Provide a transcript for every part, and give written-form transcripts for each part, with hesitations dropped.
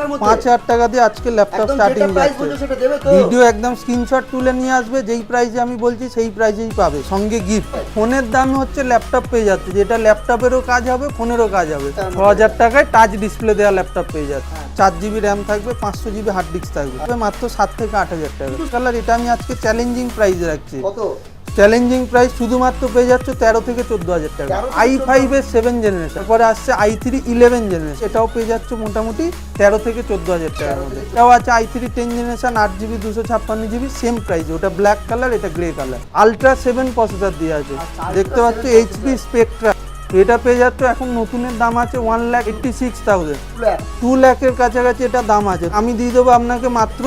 টাকার মধ্যে 5000 টাকা দিয়ে আজকে ল্যাপটপ স্টার্টিং যাচ্ছে। ভিডিও একদম স্ক্রিনশট তুলে নিয়ে আসবে, যেই প্রাইসে আমি বলছি সেই প্রাইসেই পাবে, সঙ্গে গিফট। ফোনের দাম হচ্ছে ল্যাপটপ পেয়ে যাচ্ছে, যেটা ল্যাপটপেরও কাজ হবে ফোনেরও কাজ হবে। 6000 টাকায় টাচ ডিসপ্লে দেওয়া ল্যাপটপ পেয়ে যাচ্ছে। 4 জিবি র্যাম থাকবে, 500 জিবি হার্ড ডিস্ক থাকবে, মাত্র 7 থেকে 8000 টাকা। কালার এটা আমি আজকে চ্যালেঞ্জিং প্রাইস রাখছি। চ্যালেঞ্জিং প্রাইস শুধুমাত্র পেয়ে যাচ্ছে 13 থেকে 14,000 টাকা। i5 এর 7 জেনারেশন, তারপরে আসছে i3 11 জেনারেশন, এটাও পেয়ে যাচ্ছে মোটামুটি 13 থেকে 14,000 টাকার মধ্যে। এটাও আছে i3 10 generation 8 GB 256 GB, same price. ওটা ব্ল্যাক কালার, এটা গ্রে কালার। আলট্রা 7 প্রসেসর দিয়ে আছে, দেখতে পাচ্ছ এইচপি স্পেকট্রা। এটা পেয়ে যাচ্ছ এখন নতুনের দাম আছে 1,86,000, 2 লাখের কাছাকাছি এটা দাম আছে। আমি দিয়ে দেবো আপনাকে মাত্র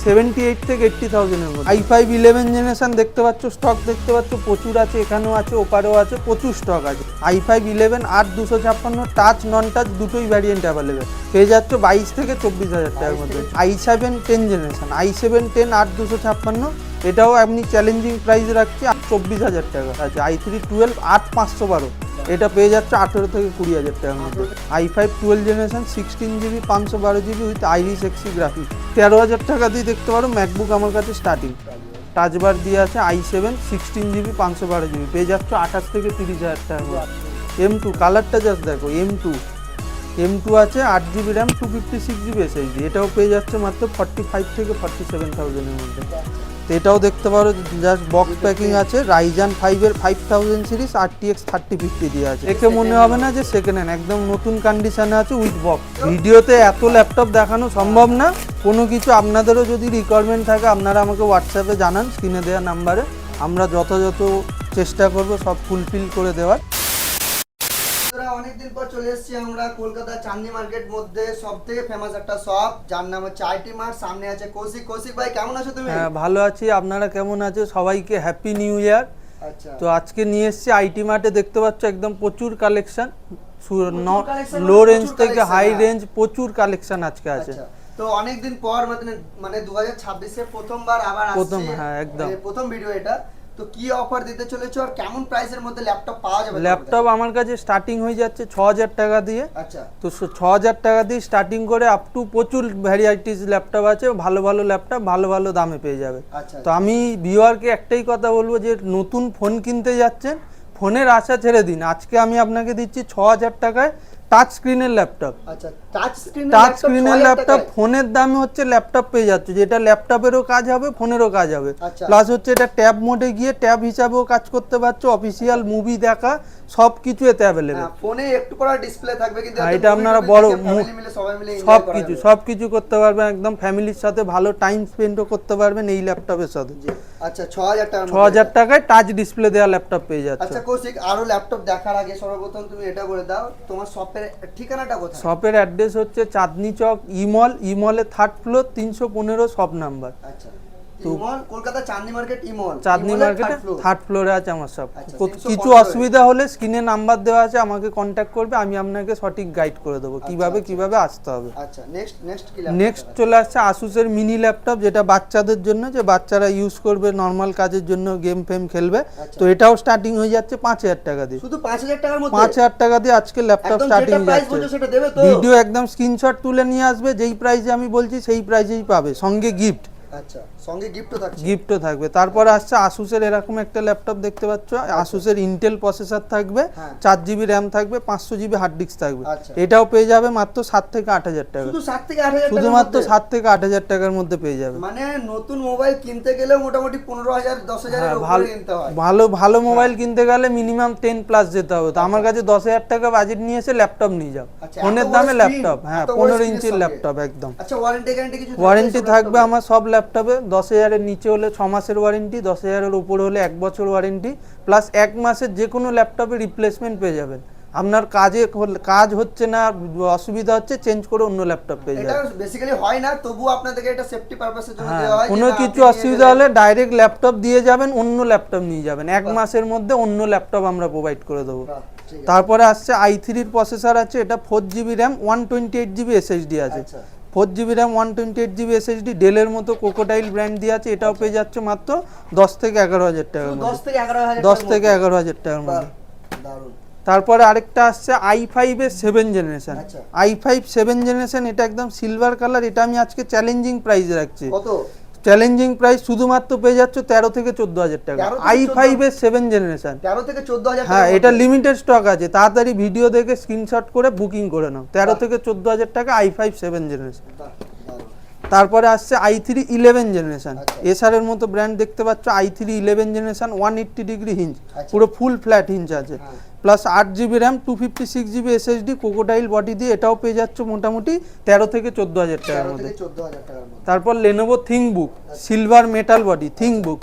78 থেকে 80,000 এর মধ্যে। i5 11 জেনারেশন দেখতে পাচ্ছ, স্টক দেখতে পাচ্ছ প্রচুর আছে, এখানেও আছে, ওপারেও আছে, প্রচুর স্টক আছে। i5 11 8 256 টাচ নন টাচ দুটোই ভ্যারিয়েন্ট অ্যাভেলেবেল, পেয়ে যাচ্ছ 22 থেকে 24,000 টাকার মধ্যে। i7 10 জেনারেশন, i7 10 8 256, এটাও আপনি চ্যালেঞ্জিং প্রাইস রাখছি 24,000 টাকা আছে। i3 12 8 512, এটা পেয়ে যাচ্ছে 18 থেকে 20,000 টাকার মধ্যে। i5 12 generation 16 GB 512 GB with Iris Xe graphics, 13,000 টাকা দিয়ে দেখতে পারো। ম্যাকবুক আমার কাছে স্টার্টিং টাচবার দিয়ে আছে, i7 16 জিবি 512 জিবি, পেয়ে যাচ্ছ 28 থেকে 30,000 টাকার মধ্যে। M2 কালারটা জাস্ট দেখো, M2 আছে 8 জিবি র্যাম 256 জিবি এসএসডি, এটাও পেয়ে যাচ্ছে মাত্র 45 থেকে 47,000 এর মধ্যে। তো এটাও দেখতে পারো, জাস্ট বক্স প্যাকিং আছে। রাইজান 5 এর 5000 সিরিজ RTX 3050 দিয়ে আছে, দেখে মনে হবে না যে সেকেন্ড হ্যান্ড, একদম নতুন কন্ডিশনে আছে উইথ বক্স। ভিডিওতে এত ল্যাপটপ দেখানো সম্ভব না, কোনো কিছু আপনাদেরও যদি রিকোয়ারমেন্ট থাকে আপনারা আমাকে হোয়াটসঅ্যাপে জানান, স্ক্রিনে দেওয়া নাম্বারে। আমরা যথাযথ চেষ্টা করব সব ফুলফিল করে দেওয়ার। অনেকদিন পর চলে এসেছি আমরা কলকাতা চাঁদনি মার্কেট মধ্যে সবথেকে ফেমাস একটা শপ, যার নাম হচ্ছে আইটি মার্ট। সামনে আছে কৌশিক। কৌশিক ভাই কেমন আছো তুমি? হ্যাঁ ভালো আছি, আপনারা কেমন আছো? সবাইকে হ্যাপি নিউ ইয়ার। আচ্ছা, তো আজকে নিয়ে এসেছি আইটি মার্টে, দেখতে পাচ্ছ একদম প্রচুর কালেকশন, লো রেঞ্জ থেকে হাই রেঞ্জ প্রচুর কালেকশন আজকে আছে। তো অনেকদিন পর মানে 2026 এ প্রথমবার আবার আসছে, হ্যাঁ একদম প্রথম ভিডিও এটা। তো কি অফার দিতে চলেছো আর কেমন প্রাইসের মধ্যে ল্যাপটপ পাওয়া যাবে? ল্যাপটপ আমার কাছে স্টার্টিং হয়ে যাচ্ছে 6,000 টাকা দিয়ে। আচ্ছা, তো 6,000 টাকা দিয়ে স্টার্টিং করে আপ টু প্রচুর ভ্যারাইটিস ল্যাপটপ আছে, ভালো ভালো ল্যাপটপ ভালো ভালো দামে পেয়ে যাবে। তো আমি ভিউয়ারকে একটাই কথা বলবো, যে নতুন ফোন কিনতে যাচ্ছেন, ফোনের আশা ছেড়ে দিন। আজকে আমি আপনাকে দিচ্ছি 6,000 টাকায় টাচ স্ক্রিনের ল্যাপটপ। আচ্ছা, টাচ স্ক্রিনের ল্যাপটপ ফোনের দামে হচ্ছে ল্যাপটপ পেয়ে যাচ্ছে, যেটা ল্যাপটপেরও কাজ হবে ফোনেরও কাজ হবে, প্লাস হচ্ছে এটা ট্যাব মোডে গিয়ে ট্যাব হিসাবেও কাজ করতে পারছো, অফিসিয়াল মুভি দেখা সব কিছু এতে অ্যাভেলেবেল। ফোনে একটু করা ডিসপ্লে থাকবে, কিন্তু এটা আপনারা বড় সব কিছু করতে পারবেন, একদম ফ্যামিলির সাথে ভালো টাইম স্পেন্ডও করতে পারবেন এই ল্যাপটপের সাথে। আচ্ছা, 6,000 টাকায় টাচ ডিসপ্লে দেওয়া ল্যাপটপ পেয়ে যাচ্ছে। আচ্ছা কৌশিক, আরো ল্যাপটপ দেখার আগে সর্বপ্রথম তুমি এটা বলে দাও তোমার শপের ঠিকানাটা কোথায়? শপের অ্যাড্রেস হচ্ছে Chandni Chowk ইমলে 3rd floor 315 shop number. আচ্ছা, ইমল কলকাতা চাঁদনি মার্কেট, চাঁদনি মার্কেটে 3rd ফ্লোরে আছে আমার শপ। কিছু অসুবিধা হলে স্ক্রিনে নাম্বার দেওয়া আছে, আমাকে কন্ট্যাক্ট করবে, আমি আপনাকে সঠিক গাইড করে দেবো কিভাবে আসতে হবে। আচ্ছা, নেক্সট চলে আসছে আসুসের মিনি ল্যাপটপ, যেটা বাচ্চাদের জন্য, যে বাচ্চারা ইউজ করবে নর্মাল কাজের জন্য, গেম ফেম খেলবে। তো এটাও স্টার্টিং হয়ে যাচ্ছে 5,000 টাকা দিয়ে। শুধু 5,000 টাকার মধ্যে 5,000 টাকা দিয়ে আজকে ল্যাপটপ স্টার্টিং যাচ্ছে। ভিডিও একদম স্ক্রিনশট তুলে নিয়ে আসবে, যেই প্রাইসে আমি বলছি সেই প্রাইসেই পাবে, সঙ্গে গিফট। আচ্ছা, সঙ্গে গিফটও থাকবে। তারপরে আসছে আসুসের এরকম একটা ল্যাপটপ দেখতে পাচ্ছ, আসুসের ইন্টেল প্রসেসর থাকবে, 4 জিবি র্যাম থাকবে, 500 জিবি হার্ড ডিস্ক থাকবে, এটাও পেয়ে যাবে মাত্র 7 থেকে 8,000 টাকা। শুধুমাত্র 7 থেকে 8,000 টাকার মধ্যে পেয়ে যাবে। মানে নতুন মোবাইল কিনতে গেলে মোটামুটি 15,000 10,000 এর উপরে কিনতে হয়। ভালো মোবাইল কিনতে গেলে মিনিমাম 10 প্লাস যেতে হবে। তো আমার কাছে 10,000 টাকা বাজেট নিয়ে এসে ল্যাপটপ নিয়ে যাও, ফোনের দামে ল্যাপটপ। হ্যাঁ, 15 ইঞ্চির ল্যাপটপ একদম। আচ্ছা, ওয়ারেন্টি গ্যারান্টি কিছু? ওয়ারেন্টি থাকবে আমার সব ল্যাপটপে। 10,000 এর নিচে হলে 6 মাসের ওয়ারেন্টি, 10,000 এর উপরে হলে 1 বছর ওয়ারেন্টি, প্লাস 1 মাসের যে কোনো ল্যাপটপে রিপ্লেসমেন্ট পেয়ে যাবেন। আপনার কাজ হচ্ছে না, অসুবিধা হচ্ছে, চেঞ্জ করে অন্য ল্যাপটপ পেয়ে যাবেন। এটা বেসিক্যালি হয় না, তবু আপনাদেরকে এটা সেফটি পারপাসের জন্য দেওয়া হয়। কোনো কিছু অসুবিধা হলে ডাইরেক্ট ল্যাপটপ দিয়ে যাবেন, অন্য ল্যাপটপ নিয়ে যাবেন, 1 মাসের মধ্যে অন্য ল্যাপটপ আমরা প্রোভাইড করে দেবো। তারপরে আসছে i3 এর প্রসেসর আছে, এটা 4 জিবি র্যাম 128 জিবি এসএসডি আছে। 4 জিবি র্যাম 128 জিবি এসএসডি, ডেলের মতো কোকোডাইল ব্র্যান্ড দিয়ে আছে, এটাও পেয়ে যাচ্ছে মাত্র 10 থেকে 11,000 টাকার মধ্যে। 10 থেকে 11,000 10 থেকে 11,000 টাকার মধ্যে। দারুণ। তারপরে আরেকটা আসছে i5 এর 7 জেনারেশন। আচ্ছা। i5 7 জেনারেশন, এটা একদম সিলভার কালার, এটা আমি আজকে চ্যালেঞ্জিং প্রাইসে রাখছি। কত? চ্যালেঞ্জিং প্রাইস শুধুমাত্র পেয়ে যাচ্ছ 13 থেকে 14,000 টাকা। 13 থেকে i5 এর 7 জেনারেশন, 13 থেকে 14,000 টাকা। হ্যাঁ, এটা লিমিটেড স্টক আছে, তাড়াতাড়ি ভিডিও দেখে স্ক্রিনশট করে বুকিং করে নাও। 13 থেকে 14,000 টাকা i5 7 জেনারেশন। তারপরে আসছে i3 11 জেনারেশন। আচ্ছা। এসআর এর মতো ব্র্যান্ড দেখতে পাচ্ছ, i3 11 জেনারেশন 180 ডিগ্রি হিঞ্জ, আচ্ছা। পুরো ফুল ফ্ল্যাট হিঞ্জ আছে, হ্যাঁ। Plus 8GB RAM, 256GB SSD, crocodile body দিয়ে, এটাও পেয়ে যাচ্ছ মোটামুটি 13 থেকে 14,000 টাকার 13 মধ্যে। থেকে 14,000 টাকার মধ্যে। তারপর Lenovo ThinkBook silver metal body ThinkBook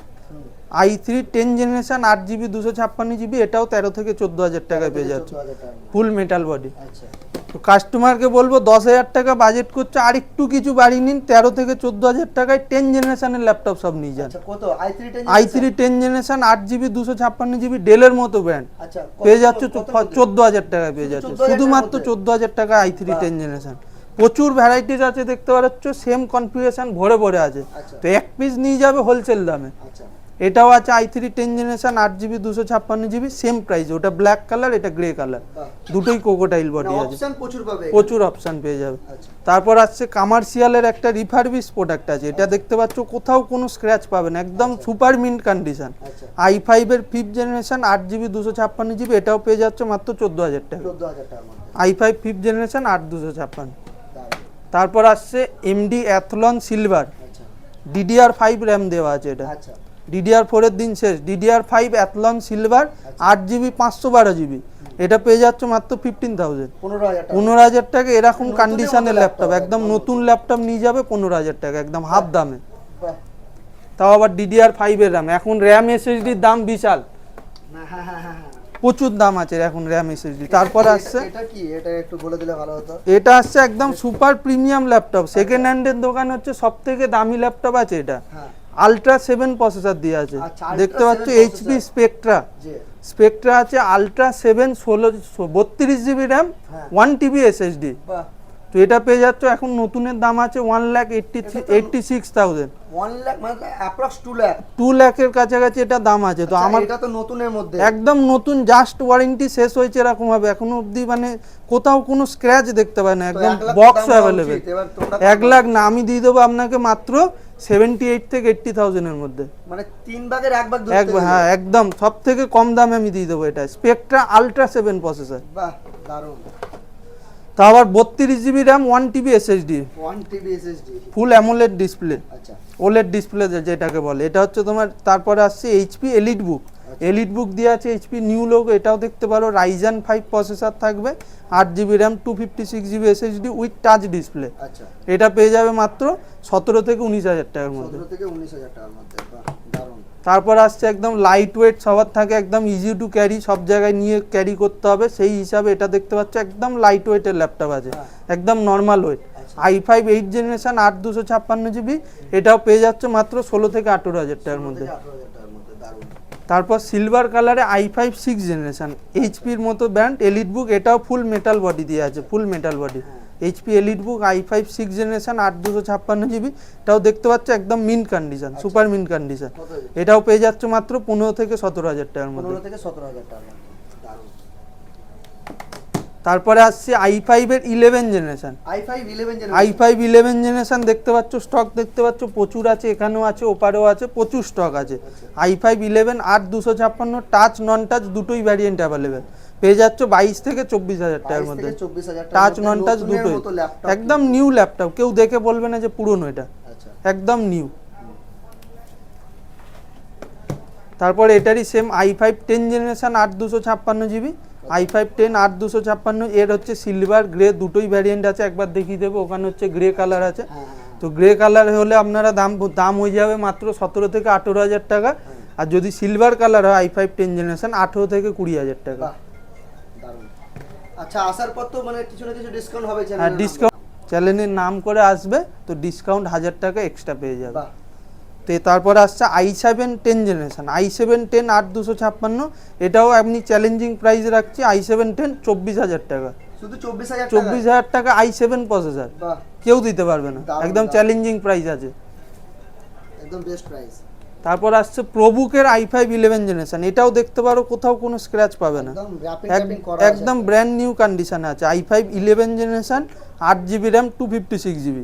i3 10 generation 8GB 256GB, এটাও 13 থেকে 14,000 টাকায় পেয়ে যাচ্ছ, 14,000 টাকার মধ্যে। ফুল মেটাল বডি। আচ্ছা। তো কাস্টমারকে বলবো 10,000 টাকা বাজেট করছে, আর একটু কিছু বাড়িয়ে নিন, 13 থেকে 14,000 টাকায় 10 জেনারেশনের ল্যাপটপ সব নিয়ে যান। আচ্ছা, কত? i3 10 i3 10 generation 8GB 256GB, ডেলের মতো ব্র্যান্ড, আচ্ছা, পেয়ে যাচ্ছ কত? 14,000 টাকায় পেয়ে শুধু যাচ্ছে, 14,000 শুধুমাত্র টাকার মধ্যে? 14,000 টাকা i3 বাহ। 10 জেনারেশন। প্রচুর ভ্যারাইটিস আছে দেখতে পাচ্ছ, সেম কনফিগারেশন ভরে ভরে আছে। আচ্ছা। তো এক পিস নিয়ে যাবে হোলসেল দামে। আচ্ছা। এটাও আছে i3 10 generation 8GB 256GB, same price, ওটা ব্ল্যাক কালার, এটা গ্রে কালার, বাহ। দুটোই ক্রোকোডাইল বডি আছে, অপশন প্রচুর পাবে। প্রচুর অপশন পেয়ে যাবে। আচ্ছা। তারপর আসছে কমার্শিয়ালের একটা রিফারবিশ প্রোডাক্ট আছে, এটা দেখতে পাচ্ছ কোথাও কোনো স্ক্র্যাচ পাবে না, একদম সুপার মিন্ট কন্ডিশন। আচ্ছা। i5 এর 5th জেনারেশন 8GB 256GB, এটাও পেয়ে যাচ্ছ মাত্র 14,000 টাকা। 14,000 টাকার মধ্যে। i5 5th generation 8 256। দারুণ। তারপর আসছে MD অ্যাথলন সিলভার, আচ্ছা। DDR5 র্যাম দেওয়া আছে, এটা আচ্ছা। DDR4 এর দিন শেষ, DDR5 Athlon silver 8GB 512GB, এটা পেয়ে যাচ্ছ মাত্র 15,000। 15,000 টাকা। 15,000 টাকা এরকম নতুনের কন্ডিশনের মতো ল্যাপটপ, laptop, একদম একদম নতুন ল্যাপটপ নিয়ে যাবে 15,000 টাকা, একদম হাফ দামে, বাহ। তাও আবার DDR5 এর র্যাম। এখন র্যাম এসএসডির দাম বিশাল, হ্যাঁ, হ্যাঁ, হ্যাঁ, হ্যাঁ। প্রচুর দাম আছে এখন র্যাম এসএসডি। তারপর আসছে, এটা কি? এটা একটু বলে দিলে ভালো হতো। এটা আসছে একদম সুপার প্রিমিয়াম ল্যাপটপ, সেকেন্ড হ্যান্ডের দোকান হচ্ছে সব থেকে দামি ল্যাপটপ আছে এটা, হ্যাঁ। আলট্রা 7 প্রসেসর দিয়ে আছে, আচ্ছা, Ultra দেখতে পাচ্ছ 7 HP processor। স্পেকট্রা, জি। স্পেকট্রা আছে আলট্রা 7 32GB র্যাম, হ্যাঁ। 1TB SSD। বাহ। তো এটা পেয়ে যাচ্ছ, এখন নতুনের দাম আছে 1,86,000, 1 লাখ মানে অ্যাপ্রক্স 2 লাখ। 2 লাখের কাছাকাছি এটা দাম আছে। তো আচ্ছা, আমার এটা তো নতুনের মধ্যে। একদম নতুন, জাস্ট ওয়ারেন্টি শেষ হয়েছে এরকম হবে, এখনো অবধি মানে কোথাও কোনো স্ক্র্যাচ দেখতে পাই না, তো একদম 1 লাখ বক্স দাম দেওয়া অ্যাভেলেবেল। উচিত। এবার তোমরা 1 লাখ না, আমি দিয়ে দেবো আপনাকে মাত্র 78 থেকে 80,000 এর মধ্যে, মানে 3 ভাগের 1 ভাগ হ্যাঁ একদম সব থেকে কম দামে আমি দিয়ে দেবো। এটা স্পেকট্রা আলট্রা 7 প্রসেসর, বাহ, দারুণ। তা আবার 32GB RAM, 1TB SSD, 1 TB SSD। ফুল অ্যামোলেড ডিসপ্লে, আচ্ছা। ওলেড ডিসপ্লে যেটাকে বলে, এটা হচ্ছে তোমার। তারপরে আসছে HP এলিট বুক, এলিট বুক দিয়ে আছে HP নিউ লোগো, এটাও দেখতে পারো, রাইজেন 5 প্রসেসর থাকবে, 8GB RAM, 256GB SSD with touch display, আচ্ছা। এটা পেয়ে যাবে মাত্র 17 থেকে 19,000 টাকার মধ্যে। 17 থেকে 19,000 টাকার মধ্যে, বাহ, দারুণ। তারপর আসছে একদম লাইট ওয়েট, সবার থাকে একদম ইজি টু ক্যারি, সব জায়গায় নিয়ে ক্যারি করতে হবে সেই হিসাবে এটা দেখতে পাচ্ছ, একদম লাইট ওয়েটের ল্যাপটপ আছে, হ্যাঁ। একদম নর্মাল ওয়েট। আচ্ছা। i5 8 জেনারেশন 8 256GB, এটাও পেয়ে যাচ্ছে মাত্র 16 থেকে 18,000 টাকার 17 মধ্যে। থেকে 18,000 টাকার মধ্যে, দারুণ। তারপর সিলভার কালারে i5 6 জেনারেশন, HPর মতো ব্র্যান্ড এলিট বুক, এটাও ফুল মেটাল বডি দিয়ে আছে, full metal body, HP EliteBook i5 6 generation 8 256GB, এটাও দেখতে পাচ্ছ একদম mint condition, super mint condition, কত? এটাও পেয়ে যাচ্ছ মাত্র 15 থেকে 17,000 টাকার মধ্যে। 15 থেকে 17,000 টাকার মধ্যে, দারুণ। তারপরে আসছে i5 এর 11 জেনারেশন, i5 11 i5 11 জেনারেশন দেখতে পাচ্ছ, স্টক দেখতে পাচ্ছ প্রচুর আছে, এখানেও আছে, ওপারেও আছে, প্রচুর স্টক আছে। i5 11 8 256, টাচ নন টাচ দুটোই ভ্যারিয়েন্ট অ্যাভেলেবেল, পেয়ে যাচ্ছ 22 থেকে 24,000 টাকার মধ্যে, 24,000 টাকার টাচ মধ্যে, নন টাচ নতুনের দুটোই, মতো ল্যাপটপ। একদম নিউ ল্যাপটপ, কেউ দেখে বলবে না যে পুরনো, এটা আচ্ছা। একদম নিউ। তারপর এটারই same i5 10 generation 8 256GB, i5 10 8 256, এর হচ্ছে সিলভার গ্রে দুটোই ভ্যারিয়েন্ট আছে, একবার দেখিয়ে দেবো, ওখানে হচ্ছে গ্রে কালার আছে। হ্যাঁ, হ্যাঁ। তো গ্রে কালার হলে আপনারা দাম হয়ে যাবে মাত্র 17 থেকে 18,000 টাকা, আর যদি সিলভার কালার হয় i5 10 জেনারেশন 18 থেকে 20,000 টাকা। বাহ, দারুণ। আচ্ছা, আসার পর তো মানে কিছু না কিছু ডিসকাউন্ট হবে হ্যাঁ, চ্যানেলে? ডিসকাউন্ট চ্যানেলের নাম করে আসবে তো ডিসকাউন্ট 1000 টাকা এক্সট্রা পেয়ে যাবে। বাহ। তো তারপর আসছে i7 10 জেনারেশন, i7 10 8 256, এটাও আপনি চ্যালেঞ্জিং প্রাইস রাখছি, i7 10 24,000 টাকা, শুধু 24,000 টাকা? 24,000 টাকা i7 প্রসেসর, বাহ, কেউ দিতে পারবে না, দারুণ, একদম দারুণ। চ্যালেঞ্জিং প্রাইস আছে। একদম বেস্ট প্রাইস। তারপর আসছে প্রবুকের i5 11 জেনারেশন, এটাও দেখতে পারো কোথাও কোনো স্ক্র্যাচ পাবে না, একদম wrapping ট্যাপিং করা আছে একদম ব্র্যান্ড নিউ কন্ডিশনে আছে। i5 11 generation, 8GB RAM, 256GB,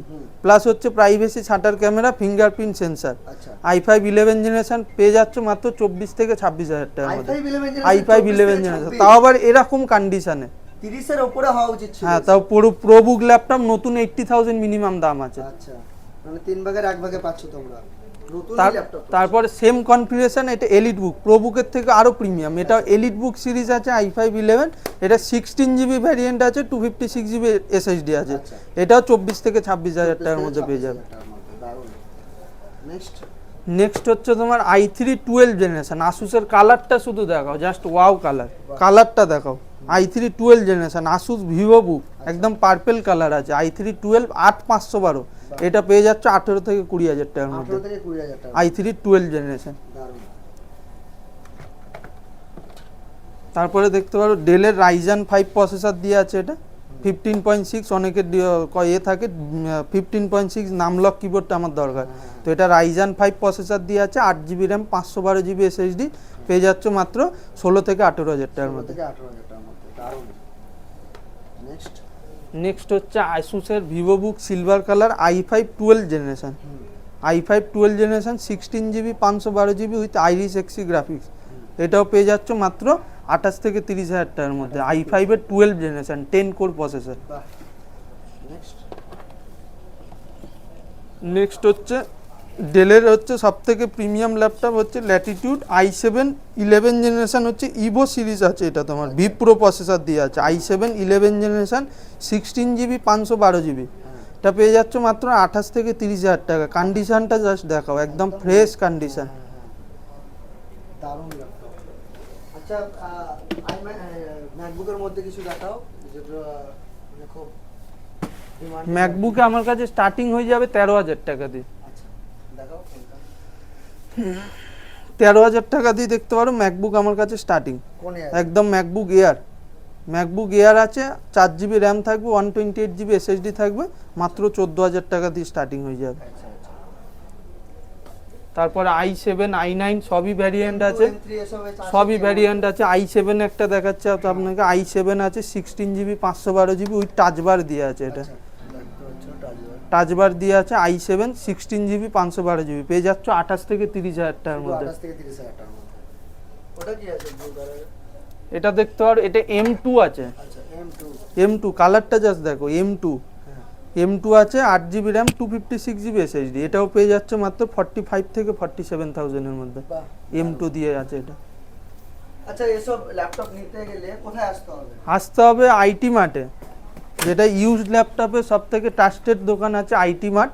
plus হচ্ছে privacy shutter camera, fingerprint sensor. আচ্ছা i5 11 জেনারেশন পেয়ে যাচ্ছ মাত্র 24 থেকে 26,000 টাকার মধ্যে। i5 i5 11 জেনারেশন, তাও আবার এরকম কন্ডিশনে। 30 এর উপরে হওয়া উচিত ছিল। হ্যাঁ, তাও পুরো প্রবুক ল্যাপটপ নতুন 80,000 মিনিমাম দাম আছে। আচ্ছা মানে 3 ভাগের 1 ভাগে পাচ্ছ তোমরা নতুন ল্যাপটপ। তারপরে সেম কনফিগারেশন, এটা এলিট বুক, প্রবুকের থেকে আরো প্রিমিয়াম। এটা এলিট বুক সিরিজ আছে i5 11, এটা 16GB ভ্যারিয়েন্ট আছে, 256GB SSD আছে। আচ্ছা। এটাও 24 থেকে 26,000 টাকার মধ্যে পেয়ে যাবে। নেক্সট নেক্সট হচ্ছে তোমার i3 12 জেনারেশন, আসুসের কালারটা শুধু দেখাও, জাস্ট ওয়াও কালার, কালারটা দেখাও। i3 12 জেনারেশন, আসুস ভিভো বুক, একদম পার্পল কালার আছে। i3 12 8512, এটা পেয়ে যাচ্ছে 18 থেকে 20,000 টাকার মধ্যে। 18 থেকে 20,000 টাকা। i3 12 generation. দারুণ। তারপরে দেখতে পারো ডেলের রাইজান 5 প্রসেসর দিয়ে আছে, এটা 15.6, অনেকের থাকে 15.6 নামলক কিবোর্ডটা আমার দরকার, তো এটা রাইজান 5 প্রসেসর দিয়ে আছে, 8GB র্যাম, 512GB SSD, পেয়ে যাচ্ছে মাত্র 16 থেকে 18,000 টাকার মধ্যে। 16 থেকে 18,000 টাকার মধ্যে। দারুণ। নেক্সট নেক্সট হচ্ছে আসুসের VivoBook silver colour i5 12 generation, i5 12 generation 16GB 512GB with Iris Xe graphics, এটাও পেয়ে যাচ্ছ মাত্র 28 থেকে 30,000 টাকার মধ্যে। i5 এর 12 জেনারেশন 10 কোর প্রসেসর। বাহ। নেক্সট নেক্সট হচ্ছে ডেলের হচ্ছে সবথেকে প্রিমিয়াম ল্যাপটপ হচ্ছে ল্যাটিটিউড i7 11 জেনারেশন, হচ্ছে ইভো সিরিজ আছে, এটা তোমার ভি প্রো প্রসেসর দিয়ে আছে। i7 11 জেনারেশন 16GB 512GB, এটা পেয়ে যাচ্ছ মাত্র 28 থেকে 30,000 টাকা। কন্ডিশনটা জাস্ট দেখাও, একদম ফ্রেশ কন্ডিশন। দারুণ ল্যাপটপ। আচ্ছা ম্যাকবুকের মধ্যে কিছু দেখাও যেটা মানে খুব ডিমান্ড। ম্যাকবুকে আমার কাছে স্টার্টিং হয়ে যাবে 13,000 টাকা দিয়ে। আচ্ছা দেখাও কোনটা? 13,000 টাকা দিয়ে দেখতে পারো ম্যাকবুক আমার কাছে স্টার্টিং, কোনে একদম ম্যাকবুক এয়ার। ম্যাকবুক এয়ার আছে, 4GB র্যাম থাকবে, 128GB SSD থাকবে, মাত্র 14,000 টাকা দিয়ে স্টার্টিং হয়ে যাবে। আচ্ছা আচ্ছা। তারপরে i7 i9 সবই ভ্যারিয়েন্ট আছে, M3 এসবে সবই ভ্যারিয়েন্ট আছে। i7 একটা দেখাচ্ছে আপনাকে, i7 আছে 16GB 512GB উইথ টাচবার দিয়ে আছে, এটা টাচবার দিয়ে আছে। i7 16GB 512GB পেয়ে যাচ্ছ 28 থেকে 30,000 টাকার মধ্যে। 28 থেকে 30,000 টাকার মধ্যে। ওটা কি আছে ব্লু কালারের? এটা দেখতে পারো, এটা M2 আছে, আচ্ছা M2। M2 কালারটা জাস্ট দেখো, M2 হ্যাঁ। M2 আছে, 8GB র্যাম, 256GB SSD, এটাও পেয়ে যাচ্ছে মাত্র 45 থেকে 47,000 এর মধ্যে। বাহ। M2 দিয়ে আছে এটা। আচ্ছা এসব ল্যাপটপ নিতে গেলে কোথায় আসতে হবে? আসতে হবে আইটি মার্টে, যেটা ইউজড ল্যাপটপের সব থেকে ট্রাস্টেড দোকান আছে আইটি মার্ট।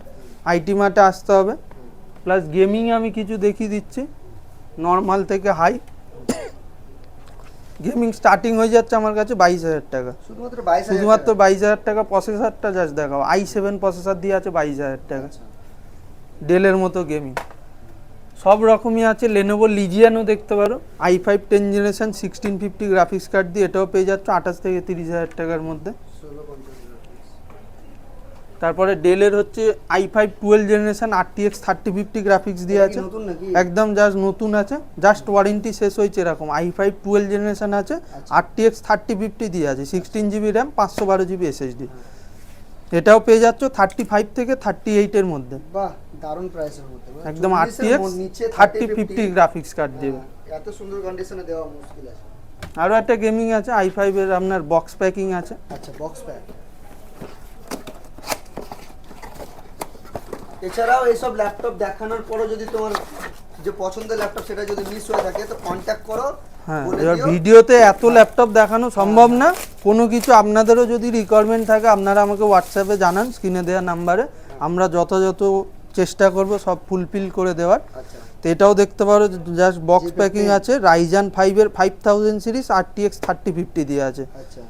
আইটি মার্টে আসতে হবে। প্লাস গেমিং আমি কিছু দেখিয়ে দিচ্ছি, নর্মাল থেকে হাই। গেমিং স্টার্টিং হয়ে যাচ্ছে আমার কাছে 22,000 টাকা, শুধুমাত্র 22,000 শুধুমাত্র 22,000 টাকা। প্রসেসরটা জাস্ট দেখাও, i7 প্রসেসর দিয়ে আছে, 22,000 টাকা। আচ্ছা। ডেলের মতো গেমিং সব রকমই আছে। লেনোভো লিজিয়ানও দেখতে পারো, i5 10 জেনারেশন 1650 গ্রাফিক্স কার্ড দিয়ে, এটাও পেয়ে যাচ্ছ 28 থেকে 30,000 টাকার মধ্যে। 1650 গ্রাফিক্স। তারপরে ডেলের হচ্ছে i5 12 জেনারেশন RTX 3050 গ্রাফিক্স দিয়ে এটা কি আছে, নতুন নাকি? একদম জাস্ট নতুন আছে, জাস্ট ওয়ারেন্টি শেষ হয়েছে এরকম। i5 12 জেনারেশন আছে, আচ্ছা। RTX 3050 দিয়ে আছে, 16GB র্যাম, 512GB SSD, এটাও পেয়ে যাচ্ছ 35 থেকে 38 এর মধ্যে। বাহ দারুণ প্রাইসের মধ্যে। একদম 40 এর RTX নিচে 3050 গ্রাফিক্স কার্ড দেবে। এত সুন্দর কন্ডিশনে দেওয়া মুশকিল আছে। আরও একটা গেমিং আছে i5 এর, আপনার বক্স প্যাকিং আছে। আচ্ছা বক্স প্যাক। এছাড়াও এইসব ল্যাপটপ দেখানোর পরও যদি তোমার যে পছন্দের ল্যাপটপ সেটা যদি মিস হয়ে থাকে তো কন্ট্যাক্ট করো। হ্যাঁ, বলে এবার দিও। ভিডিওতে এত ল্যাপটপ দেখানো সম্ভব না, কোনো কিছু আপনাদেরও যদি রিকোয়ারমেন্ট থাকে আপনারা আমাকে হোয়াটসঅ্যাপে জানান স্ক্রিনে দেওয়া নাম্বারে, আমরা যথাযথ চেষ্টা করব সব ফুলফিল করে দেওয়ার। আচ্ছা তো এটাও দেখতে পারো, জাস্ট বক্স যেটা প্যাকিং পেন। আছে, রাইজান 5 এর 5000 সিরিজ RTX 3050 দিয়ে আছে, আচ্ছা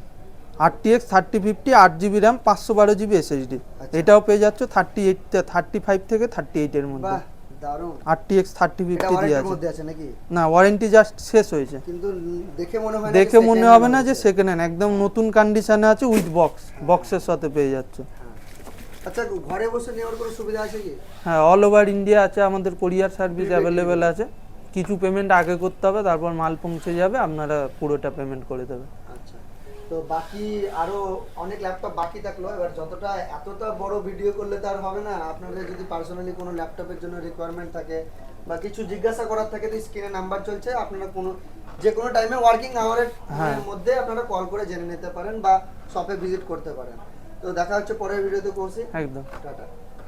RTX 3050 8GB RAM, 512GB SSD, আচ্ছা। এটাও পেয়ে যাচ্ছ 35 থেকে 38 এর মধ্যে। বাহ দারুণ। RTX এটা 3050 দিয়ে ওয়ারেন্টির আছে। মধ্যে আছে নাকি? না, ওয়ারেন্টি জাস্ট শেষ হয়েছে, কিন্তু দেখে মনে হয় না দেখে যে মনে second হবে hand না যে হয়েছে। সেকেন্ড হ্যান্ড, একদম নতুন কন্ডিশনে আছে উইথ বক্স, বক্সের সাথে পেয়ে যাচ্ছে। আচ্ছা, ঘরে বসে নেওয়ার কোনো সুবিধা আছে কি? হ্যাঁ, অল ওভার ইন্ডিয়া আছে, আমাদের কোরিয়ার সার্ভিস অ্যাভেলেবেল আছে। কিছু পেমেন্ট আগে করতে হবে, তারপর মাল পৌঁছে যাবে, আপনারা পুরোটা পেমেন্ট করে দেবেন। আচ্ছা, তো বাকি আরো অনেক ল্যাপটপ বাকি থাকলো। এবার এতটা বড় ভিডিও করলে তো আর হবে না। আপনাদের যদি পার্সোনালি কোনো ল্যাপটপের জন্য রিকোয়ারমেন্ট থাকে বা কিছু জিজ্ঞাসা করার থাকে, তো স্ক্রিনে নাম্বার চলছে, আপনারা যে কোনো টাইমে ওয়ার্কিং আওয়ারের মধ্যে আপনারা কল করে জেনে নিতে পারেন বা শপে ভিজিট করতে পারেন। তো দেখা হচ্ছে পরের ভিডিওতে, কৌশিক। একদম। টাটা।